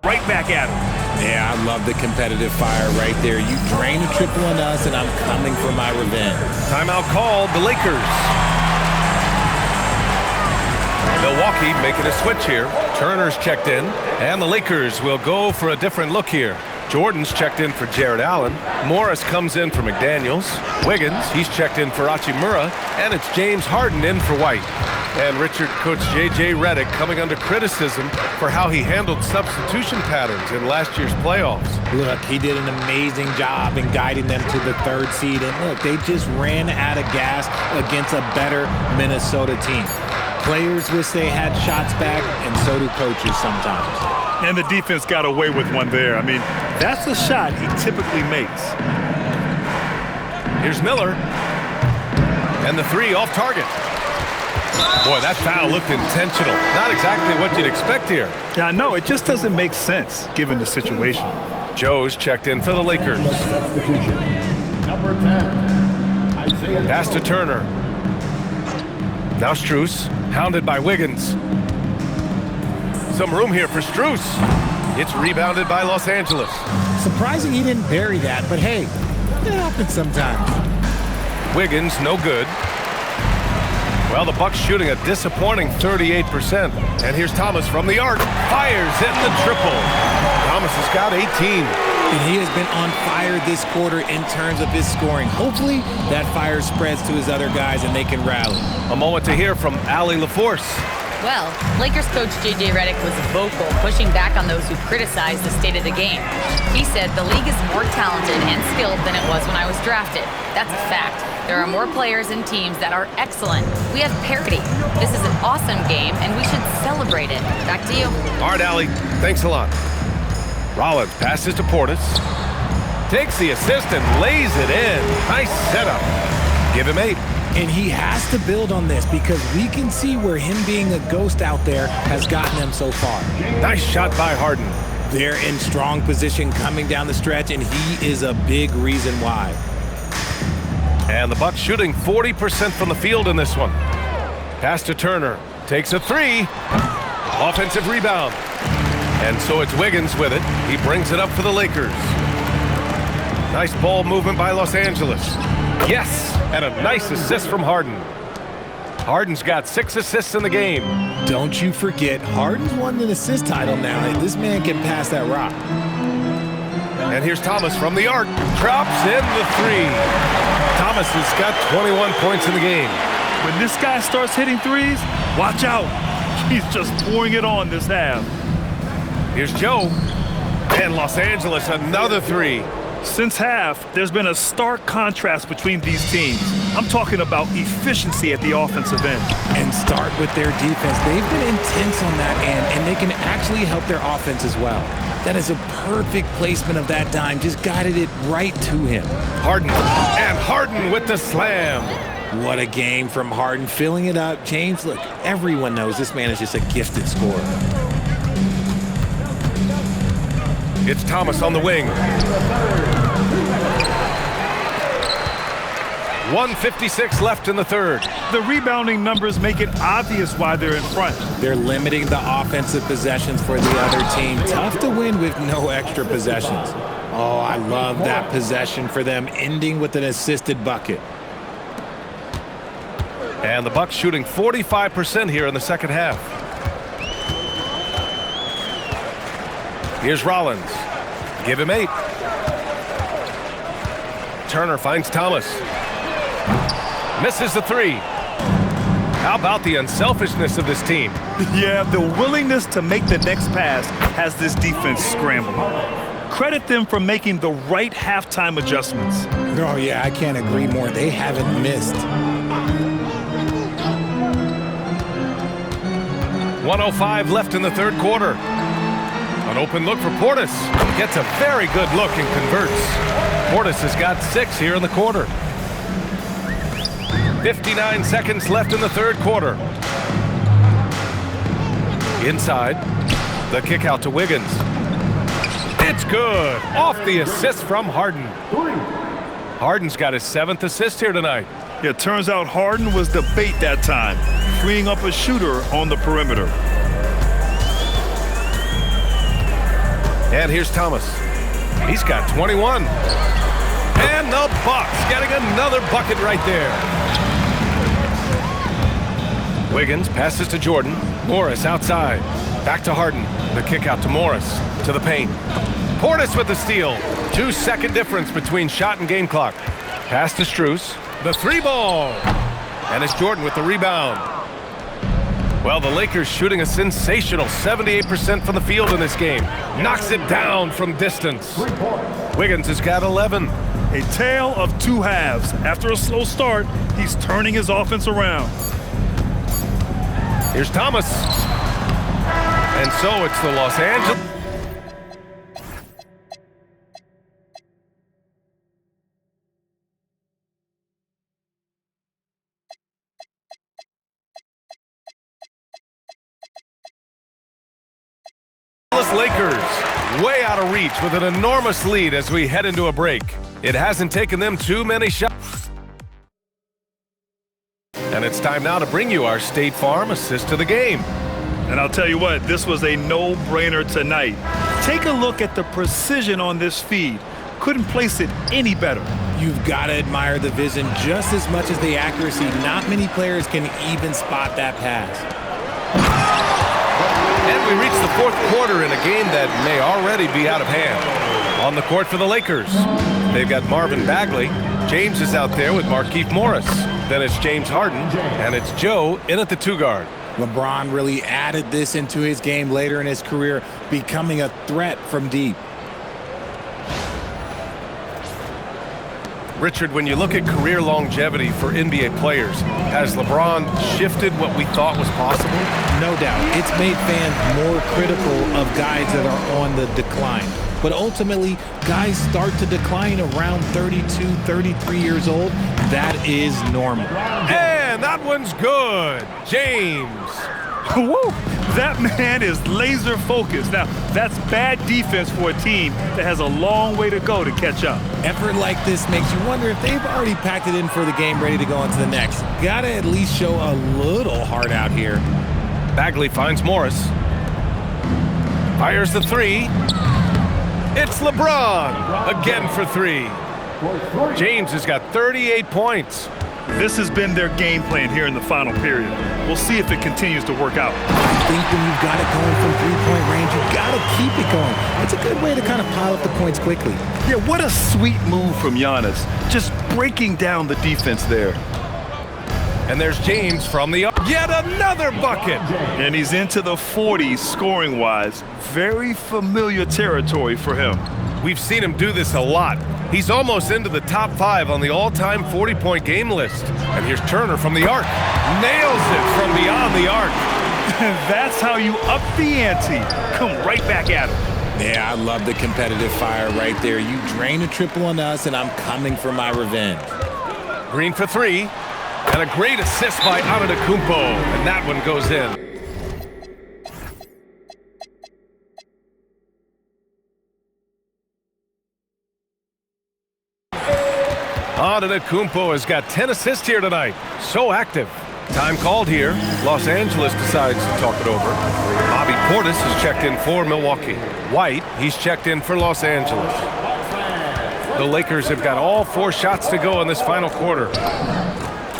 right back at him. Yeah, I love the competitive fire right there. You drain a triple on us, and I'm coming for my revenge. Timeout called, the Lakers. Milwaukee making a switch here. Turner's checked in, and the Lakers will go for a different look here. Jordan's checked in for Jared Allen. Morris comes in for McDaniels. Wiggins, he's checked in for Hachimura. And it's James Harden in for White. And Richard coach J.J. Redick coming under criticism for how he handled substitution patterns in last year's playoffs. Look, he did an amazing job in guiding them to the 3rd seed. And look, they just ran out of gas against a better Minnesota team. Players wish they had shots back, and so do coaches sometimes. And the defense got away with one there. I mean, that's a shot he typically makes. Here's Miller. And the 3 off target. Boy, that foul looked intentional. Not exactly what you'd expect here. Yeah, I know. It just doesn't make sense given the situation. Joe's checked in for the Lakers. Number 10. Pass to Turner. Now Strus, hounded by Wiggins. Some room here for Strus. It's rebounded by Los Angeles. Surprising he didn't bury that, but hey, it happens sometimes. Wiggins, no good. Well, the Bucks shooting a disappointing 38%. And here's Thomas from the arc. Fires in the triple. Thomas has got 18. And he has been on fire this quarter in terms of his scoring. Hopefully, that fire spreads to his other guys and they can rally. A moment to hear from Allie LaForce. Well, Lakers coach J.J. Redick was vocal, pushing back on those who criticized the state of the game. He said the league is more talented and skilled than it was when I was drafted. That's a fact. There are more players and teams that are excellent. We have parity. This is an awesome game, and we should celebrate it. Back to you. All right, Allie. Thanks a lot. Rollins passes to Portis. Takes the assist and lays it in. Nice setup. Give him 8. And he has to build on this because we can see where him being a ghost out there has gotten them so far. Nice shot by Harden. They're in strong position coming down the stretch, and he is a big reason why. And the Bucks shooting 40% from the field in this one. Pass to Turner. Takes a 3. Offensive rebound. And so it's Wiggins with it. He brings it up for the Lakers. Nice ball movement by Los Angeles. Yes, and a nice assist from Harden. Harden's got 6 assists in the game. Don't you forget, Harden's won an assist title now, and this man can pass that rock. And here's Thomas from the arc. Drops in the 3. Thomas has got 21 points in the game. When this guy starts hitting threes, watch out. He's just pouring it on this half. Here's Joe. And Los Angeles, another 3. Since half, there's been a stark contrast between these teams. I'm talking about efficiency at the offensive end. And start with their defense. They've been intense on that end, and they can actually help their offense as well. That is a perfect placement of that dime. Just guided it right to him. Harden. And Harden with the slam. What a game from Harden, filling it up. James, look, everyone knows this man is just a gifted scorer. It's Thomas on the wing. 1:56 left in the 3rd. The rebounding numbers make it obvious why they're in front. They're limiting the offensive possessions for the other team. Tough to win with no extra possessions. Oh, I love that possession for them, ending with an assisted bucket. And the Bucks shooting 45% here in the second half. Here's Rollins. Give him 8. Turner finds Thomas. Misses the 3. How about the unselfishness of this team? Yeah, the willingness to make the next pass has this defense scrambling. Credit them for making the right halftime adjustments. Oh, yeah, I can't agree more. They haven't missed. 1:05 left in the 3rd quarter. An open look for Portis. Gets a very good look and converts. Portis has got 6 here in the quarter. 59 seconds left in the 3rd quarter. Inside. The kick out to Wiggins. It's good. Off the assist from Harden. Harden's got his 7th assist here tonight. It turns out Harden was the bait that time, freeing up a shooter on the perimeter. And here's Thomas. He's got 21. And the Bucks getting another bucket right there. Wiggins passes to Jordan. Morris outside. Back to Harden. The kick out to Morris. To the paint. Portis with the steal. 2-second difference between shot and game clock. Pass to Strus. The three ball. And it's Jordan with the rebound. Well, the Lakers shooting a sensational 78% from the field in this game. Knocks it down from distance. Wiggins has got 11. A tale of two halves. After a slow start, he's turning his offense around. Here's Thomas. And so it's the Los Angeles. Lakers way out of reach with an enormous lead as we head into a break. It hasn't taken them too many shots. And it's time now to bring you our State Farm assist to the game. And I'll tell you what, this was a no-brainer tonight. Take a look at the precision on this feed. Couldn't place it any better. You've got to admire the vision just as much as the accuracy. Not many players can even spot that pass. And we reach the fourth quarter in a game that may already be out of hand. On the court for the Lakers, they've got Marvin Bagley. James is out there with Markieff Morris. Then it's James Harden, and it's Joe in at the two guard. LeBron really added this into his game later in his career, becoming a threat from deep. Richard, when you look at career longevity for NBA players, has LeBron shifted what we thought was possible? No doubt. It's made fans more critical of guys that are on the decline. But ultimately, guys start to decline around 32, 33 years old. That is normal. And that one's good. James. Woo! That man is laser focused. Now, that's bad defense for a team that has a long way to go to catch up. Effort like this makes you wonder if they've already packed it in for the game, ready to go into the next. Gotta at least show a little heart out here. Bagley finds Morris. Fires the three. It's LeBron again for three. James has got 38 points. This has been their game plan here in the final period. We'll see if it continues to work out. I think when you've got it going from three-point range, you've got to keep it going. It's a good way to kind of pile up the points quickly. Yeah, what a sweet move from Giannis. Just breaking down the defense there. And there's James from the yet another bucket. And he's into the 40s scoring-wise. Very familiar territory for him. We've seen him do this a lot. He's almost into the top 5 on the all-time 40-point game list. And here's Turner from the arc. Nails it from beyond the arc. That's how you up the ante. Come right back at him. Yeah, I love the competitive fire right there. You drain a triple on us, and I'm coming for my revenge. Green for three. And a great assist by Antetokounmpo. And that one goes in. Antetokounmpo has got 10 assists here tonight. So active. Time called here. Los Angeles decides to talk it over. Bobby Portis has checked in for Milwaukee. White, he's checked in for Los Angeles. The Lakers have got all 4 shots to go in this final quarter.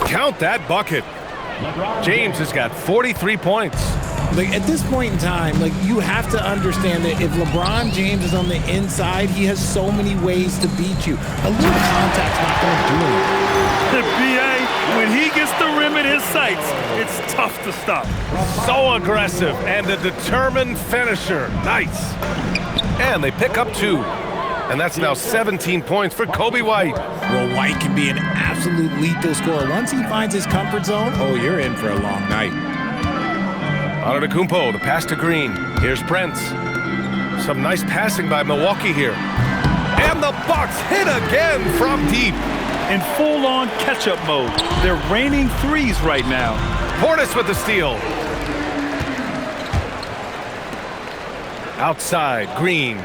Count that bucket. James has got 43 points. Like, at this point in time, like, you have to understand that if LeBron James is on the inside, he has so many ways to beat you. A little contact's not going to do it. B.A., when he gets the rim in his sights, it's tough to stop. So aggressive and a determined finisher. Nice. And they pick up 2. And that's now 17 points for Kobe White. Well, White can be an absolute lethal scorer. Once he finds his comfort zone, oh, you're in for a long night. Antetokounmpo, the pass to Green. Here's Prince. Some nice passing by Milwaukee here. And the Bucks hit again from deep. In full-on catch-up mode. They're raining threes right now. Portis with the steal. Outside, Green.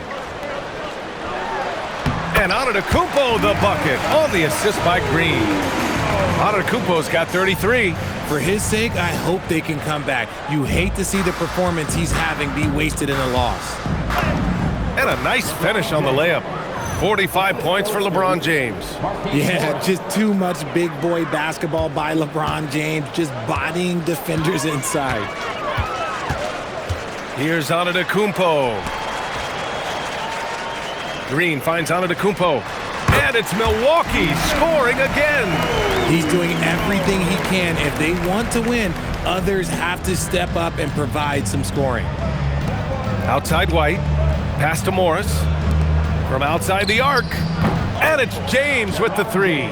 And Antetokounmpo the bucket on the assist by Green. Antetokounmpo's got 33. For his sake, I hope they can come back. You hate to see the performance he's having be wasted in a loss. And a nice finish on the layup. 45 points for LeBron James. Yeah, just too much big boy basketball by LeBron James, just bodying defenders inside. Here's Antetokounmpo. Green finds Antetokounmpo. And it's Milwaukee scoring again. He's doing everything he can. If they want to win, others have to step up and provide some scoring. Outside White. Pass to Morris. From outside the arc. And it's James with the three.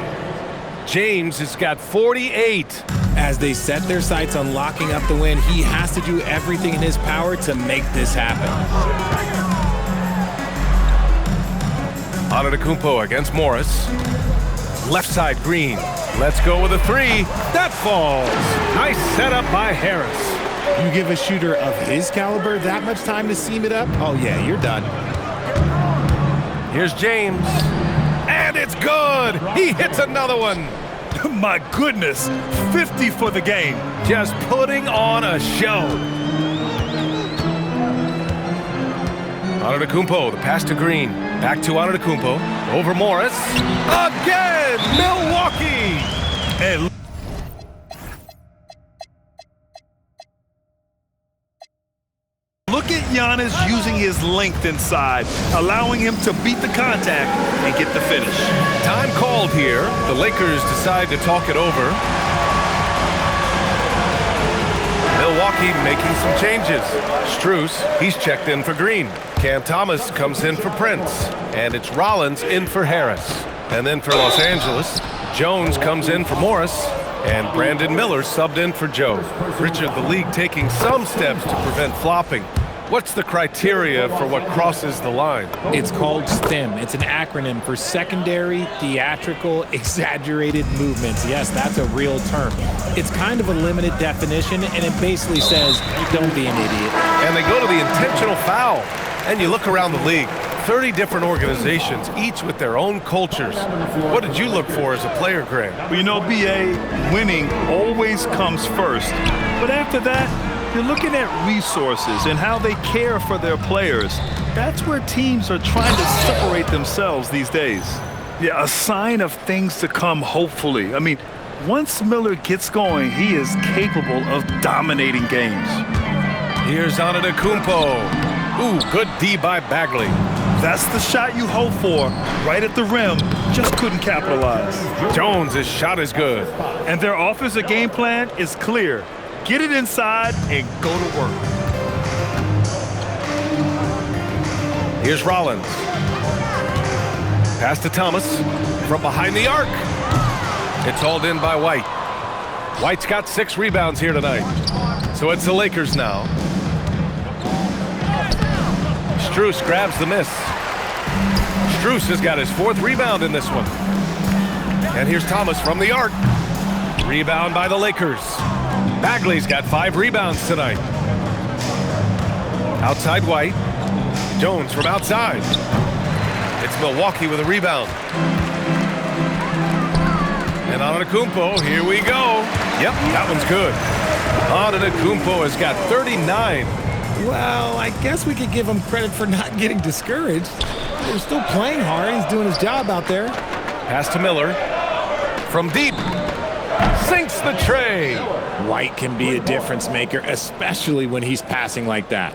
James has got 48. As they set their sights on locking up the win, he has to do everything in his power to make this happen. Antetokounmpo against Morris. Left side, Green. Let's go with a three. That falls. Nice setup by Harris. You give a shooter of his caliber that much time to seam it up? Oh, yeah, you're done. Here's James. And it's good. He hits another one. My goodness, 50 for the game. Just putting on a show. Antetokounmpo, the pass to Green. Back to Antetokounmpo. Over Morris. Again, Milwaukee. And look at Giannis using his length inside, allowing him to beat the contact and get the finish. Time called here. The Lakers decide to talk it over. Milwaukee making some changes. Strus, he's checked in for Green. Cam Thomas comes in for Prince. And it's Rollins in for Harris. And then for Los Angeles, Jones comes in for Morris. And Brandon Miller subbed in for Joe. Richard, the league taking some steps to prevent flopping. What's the criteria for what crosses the line? It's called STEM. It's an acronym for secondary, theatrical, exaggerated movements. Yes, that's a real term. It's kind of a limited definition, and it basically says, don't be an idiot. And they go to the intentional foul. And you look around the league, 30 different organizations, each with their own cultures. What did you look for as a player, Grant? Well, you know, B.A., winning always comes first. But after that, you're looking at resources and how they care for their players. That's where teams are trying to separate themselves these days. Yeah, a sign of things to come, hopefully. I mean, once Miller gets going, he is capable of dominating games. Here's Antetokounmpo. Ooh, good D by Bagley. That's the shot you hope for, right at the rim, just couldn't capitalize. Jones' shot is good. And their offensive game plan is clear. Get it inside and go to work. Here's Rollins. Pass to Thomas from behind the arc. It's hauled in by White. White's got 6 rebounds here tonight. So it's the Lakers now. Strus grabs the miss. Strus has got his 4th rebound in this one. And here's Thomas from the arc. Rebound by the Lakers. Bagley's got 5 rebounds tonight. Outside White. Jones from outside. It's Milwaukee with a rebound. And Antetokounmpo, here we go. Yep, that one's good. Antetokounmpo has got 39. Well, I guess we could give him credit for not getting discouraged. They're still playing hard. He's doing his job out there. Pass to Miller. From deep. Sinks the tray. White can be a difference maker, especially when he's passing like that.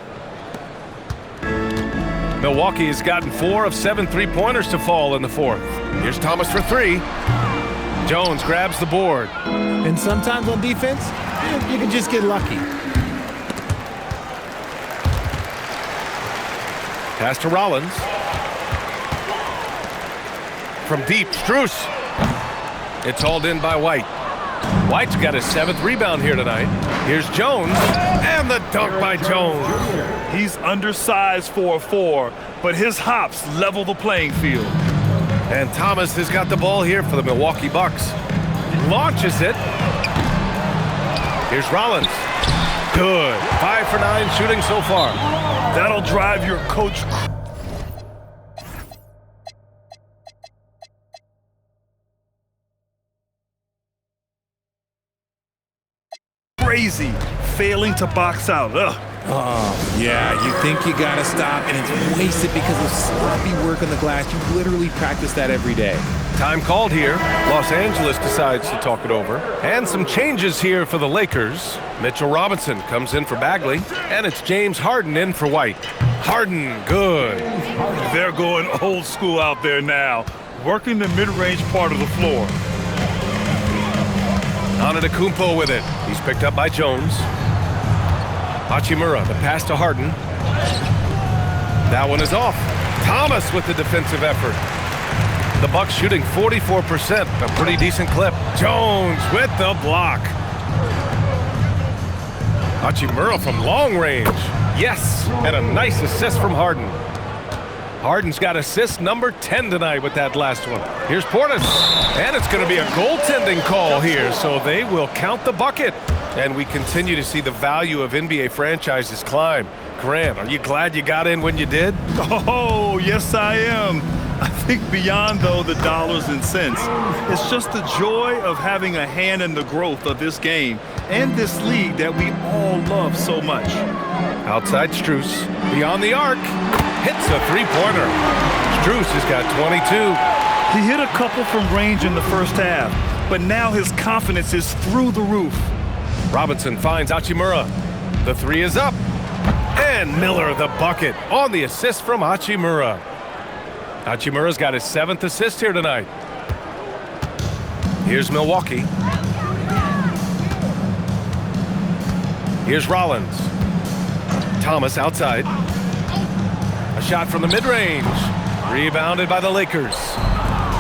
Milwaukee has gotten 4 of 7 3-pointers to fall in the 4th. Here's Thomas for 3. Jones grabs the board. And sometimes on defense, you can just get lucky. Pass to Rollins. From deep, Strus. It's hauled in by White. White's got his 7th rebound here tonight. Here's Jones, and the dunk by Jones. He's undersized for a 4, but his hops level the playing field. And Thomas has got the ball here for the Milwaukee Bucks. Launches it. Here's Rollins. Good. 5 for 9 shooting so far. That'll drive your coach crazy, failing to box out. Ugh. Yeah, you think you got to stop, and it's wasted because of sloppy work on the glass. You literally practice that every day. Time called here. Los Angeles decides to talk it over. And some changes here for the Lakers. Mitchell Robinson comes in for Bagley, and it's James Harden in for White. Harden, good. They're going old school out there now, working the mid-range part of the floor. Antetokounmpo with it. He's picked up by Jones. Hachimura, the pass to Harden. That one is off. Thomas with the defensive effort. The Bucks shooting 44%, a pretty decent clip. Jones with the block. Hachimura from long range. Yes, and a nice assist from Harden. Harden's got assist number 10 tonight with that last one. Here's Portis, and it's going to be a goaltending call here, so they will count the bucket. And we continue to see the value of NBA franchises climb. Grant, are you glad you got in when you did? Oh, yes, I am. I think beyond, though, the dollars and cents, it's just the joy of having a hand in the growth of this game and this league that we all love so much. Outside Strus, beyond the arc, hits a three-pointer. Strus has got 22. He hit a couple from range in the first half, but now his confidence is through the roof. Robinson finds Hachimura. The three is up. And Miller the bucket on the assist from Hachimura. Hachimura's got his 7th assist here tonight. Here's Milwaukee. Here's Rollins. Thomas outside. A shot from the mid-range. Rebounded by the Lakers.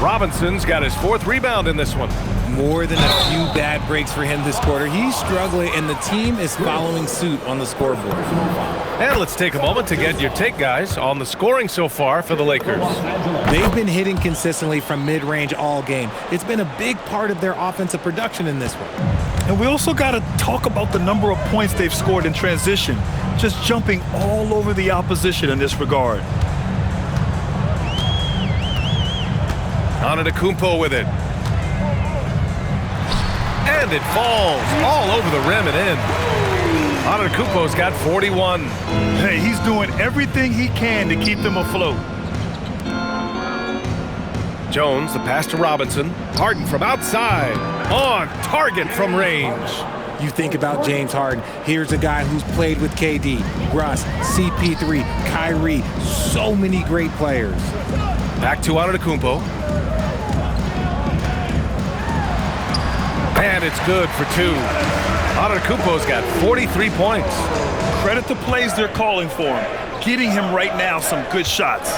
Robinson's got his 4th rebound in this one. More than a few bad breaks for him this quarter. He's struggling, and the team is following suit on the scoreboard. And let's take a moment to get your take, guys, on the scoring so far for the Lakers. They've been hitting consistently from mid-range all game. It's been a big part of their offensive production in this one. And we also got to talk about the number of points they've scored in transition, just jumping all over the opposition in this regard. Antetokounmpo with it. And it falls all over the rim and in. Antetokounmpo's got 41. Hey, he's doing everything he can to keep them afloat. Jones, the pass to Robinson. Harden from outside. On target from range. You think about James Harden. Here's a guy who's played with KD, Russ, CP3, Kyrie. So many great players. Back to Antetokounmpo. And it's good for 2. Antetokounmpo's got 43 points. Credit the plays they're calling for him. Getting him right now some good shots.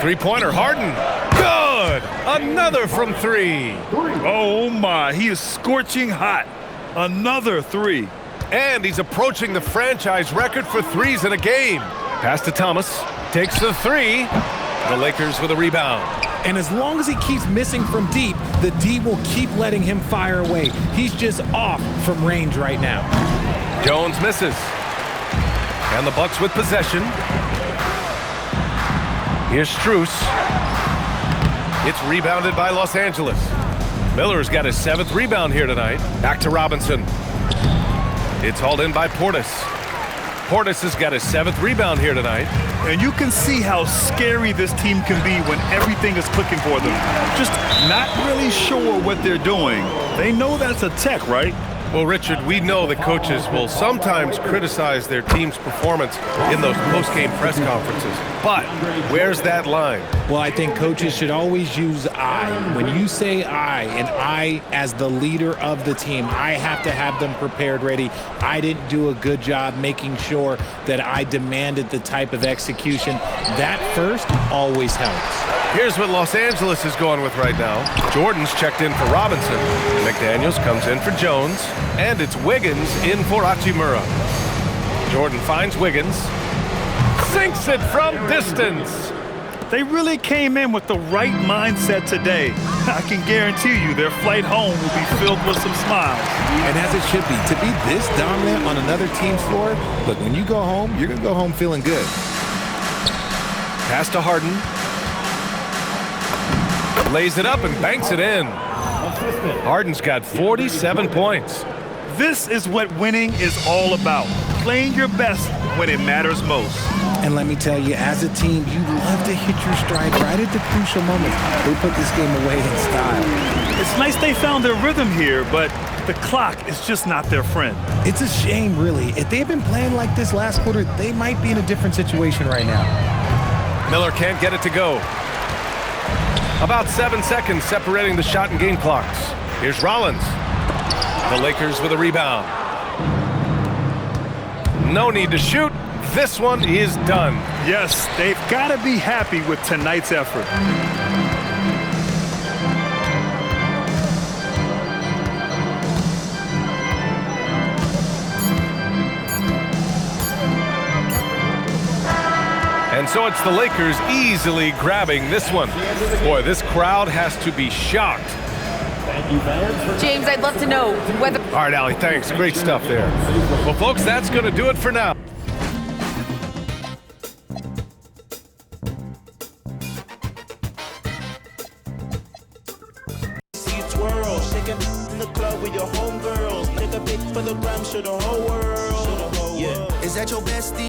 Three-pointer, Harden. Good! Another from 3. Oh, my. He is scorching hot. Another 3. And he's approaching the franchise record for threes in a game. Pass to Thomas. Takes the 3. The Lakers with a rebound. And as long as he keeps missing from deep, the D will keep letting him fire away. He's just off from range right now. Jones misses. And the Bucks with possession. Here's Strus. It's rebounded by Los Angeles. Miller's got his 7th rebound here tonight. Back to Robinson. It's hauled in by Portis. Portis has got his 7th rebound here tonight. And you can see how scary this team can be when everything is clicking for them. Just not really sure what they're doing. They know that's a tech, right? Well, Richard, we know that coaches will sometimes criticize their team's performance in those post-game press conferences. But where's that line? Well, I think coaches should always use I. When you say I, and I as the leader of the team, I have to have them prepared ready. I didn't do a good job making sure that I demanded the type of execution. That first always helps. Here's what Los Angeles is going with right now. Jordan's checked in for Robinson. McDaniels comes in for Jones. And it's Wiggins in for Hachimura. Jordan finds Wiggins. Sinks it from distance. They really came in with the right mindset today. I can guarantee you their flight home will be filled with some smiles. And as it should be, to be this dominant on another team's floor, look, when you go home, you're going to go home feeling good. Pass to Harden. Lays it up and banks it in. Harden's got 47 points. This is what winning is all about. playing your best when it matters most. And let me tell you, as a team, you love to hit your stride right at the crucial moments. They put this game away in style. It's nice they found their rhythm here, but the clock is just not their friend. It's a shame, really. If they had been playing like this last quarter, they might be in a different situation right now. Miller can't get it to go. About 7 seconds separating the shot and game clocks. Here's Rollins. The Lakers with a rebound. No need to shoot. This one is done. Yes, they've got to be happy with tonight's effort. And so it's the Lakers easily grabbing this one. Boy, this crowd has to be shocked. James, I'd love to know whether... All right, Allie, thanks. Great stuff there. Well, folks, that's going to do it for now. Twirl, shaking in the club with your homegirls. Take a pic for the gram, show the whole world. Yeah. Is that your bestie?